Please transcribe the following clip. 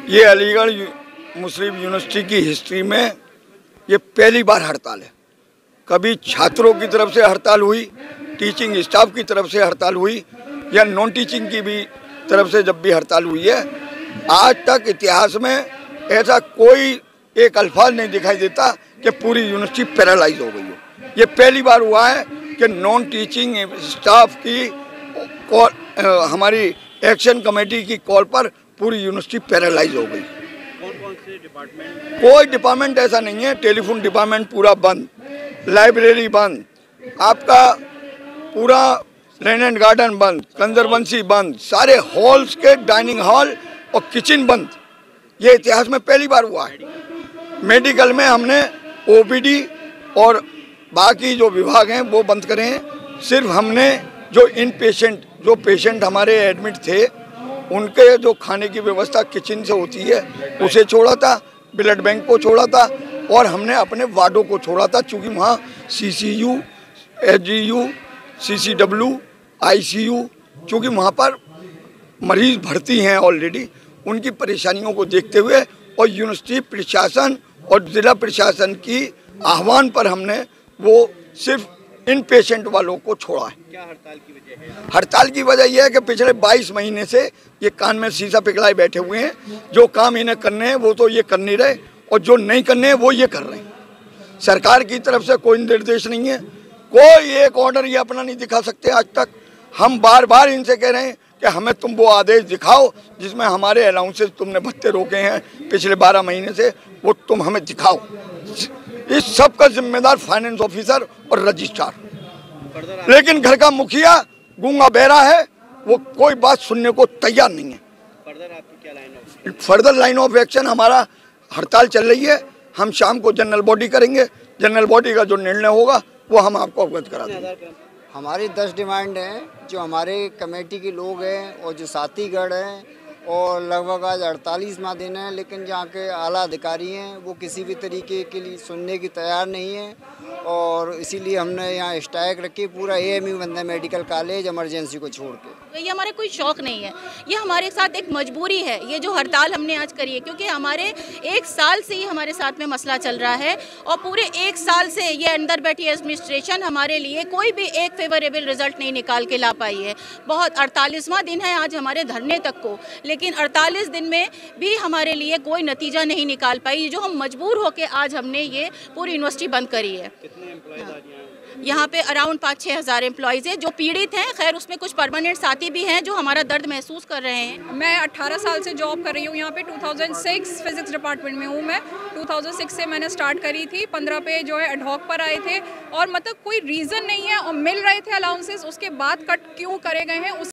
ये अलीगढ़ मुस्लिम यूनिवर्सिटी की हिस्ट्री में ये पहली बार हड़ताल है। कभी छात्रों की तरफ से हड़ताल हुई, टीचिंग स्टाफ की तरफ से हड़ताल हुई या नॉन टीचिंग की भी तरफ से जब भी हड़ताल हुई है, आज तक इतिहास में ऐसा कोई एक अल्फाज नहीं दिखाई देता कि पूरी यूनिवर्सिटी पैरालाइज हो गई हो। ये पहली बार हुआ है कि नॉन टीचिंग स्टाफ की हमारी एक्शन कमेटी की कॉल पर पूरी यूनिवर्सिटी पैरालाइज हो गई। कौन से डिपार्टमेंट? कोई डिपार्टमेंट ऐसा नहीं है। टेलीफोन डिपार्टमेंट पूरा बंद, लाइब्रेरी बंद, आपका पूरा लैंड एंड गार्डन बंद, कंजरवेंसी बंद, सारे हॉल्स के डाइनिंग हॉल और किचन बंद। ये इतिहास में पहली बार हुआ है। मेडिकल में हमने ओपीडी और बाकी जो विभाग हैं वो बंद करे हैं। सिर्फ हमने जो जो पेशेंट हमारे एडमिट थे उनके जो खाने की व्यवस्था किचन से होती है उसे छोड़ा था, ब्लड बैंक को छोड़ा था और हमने अपने वार्डों को छोड़ा था, चूँकि वहाँ सीसीयू, एचजीयू, सीसीडब्ल्यू, आईसीयू, चूँकि वहाँ पर मरीज भर्ती हैं ऑलरेडी, उनकी परेशानियों को देखते हुए और यूनिवर्सिटी प्रशासन और जिला प्रशासन की आह्वान पर हमने वो सिर्फ इन पेशेंट वालों को छोड़ा है। क्या हड़ताल की वजह है? हड़ताल की वजह यह है कि पिछले 22 महीने से ये कान में शीशा पिघलाए बैठे हुए हैं। जो काम इन्हें करने हैं वो तो ये कर नहीं रहे और जो नहीं करने हैं वो ये कर रहे हैं। सरकार की तरफ से कोई निर्देश नहीं है, कोई एक ऑर्डर ये अपना नहीं दिखा सकते आज तक। हम बार बार इनसे कह रहे हैं कि हमें तुम वो आदेश दिखाओ जिसमें हमारे अलाउंसेस तुमने भत्ते रोके हैं पिछले 12 महीने से, वो तुम हमें दिखाओ। इस सब का जिम्मेदार फाइनेंस ऑफिसर और रजिस्ट्रार, लेकिन घर का मुखिया गूंगा बहरा है, वो कोई बात सुनने को तैयार नहीं है। फर्दर लाइन ऑफ एक्शन हमारा हड़ताल चल रही है। हम शाम को जनरल बॉडी करेंगे, जनरल बॉडी का जो निर्णय होगा वो हम आपको अवगत करा देंगे। हमारी 10 डिमांड हैं जो हमारे कमेटी के लोग हैं और जो साथीगढ़ हैं, और लगभग आज 48वां दिन है, लेकिन जहाँ के आला अधिकारी हैं वो किसी भी तरीके के लिए सुनने की तैयार नहीं है और इसीलिए हमने यहाँ स्ट्राइक रखी। पूरा एएमयू बंद है, मेडिकल कॉलेज इमरजेंसी को छोड़ के। ये हमारे कोई शौक नहीं है, ये हमारे साथ एक मजबूरी है। ये जो हड़ताल हमने आज करी है क्योंकि हमारे 1 साल से ही हमारे साथ में मसला चल रहा है और पूरे 1 साल से ये अंदर बैठी एडमिनिस्ट्रेशन हमारे लिए कोई भी एक फेवरेबल रिजल्ट नहीं निकाल के ला पाई है। बहुत 48वां दिन है आज हमारे धरने तक को, लेकिन 48 दिन में भी हमारे लिए कोई नतीजा नहीं निकाल पाई, जो हम मजबूर होकर आज हमने ये पूरी यूनिवर्सिटी बंद करी है। यहाँ पे अराउंड 5-6 हज़ार एम्प्लॉयज़ हैं जो पीड़ित हैं। खैर उसमें कुछ परमानेंट साथी भी हैं जो हमारा दर्द महसूस कर रहे हैं। मैं 18 साल से जॉब कर रही हूँ यहाँ पे। 2006 फिजिक्स डिपार्टमेंट में हूँ मैं। 2006 से मैंने स्टार्ट करी थी। 15 पे जो है एडहॉक पर आए थे और मतलब कोई रीज़न नहीं है और मिल रहे थे अलाउंसेस, उसके बाद कट क्यों करे गए हैं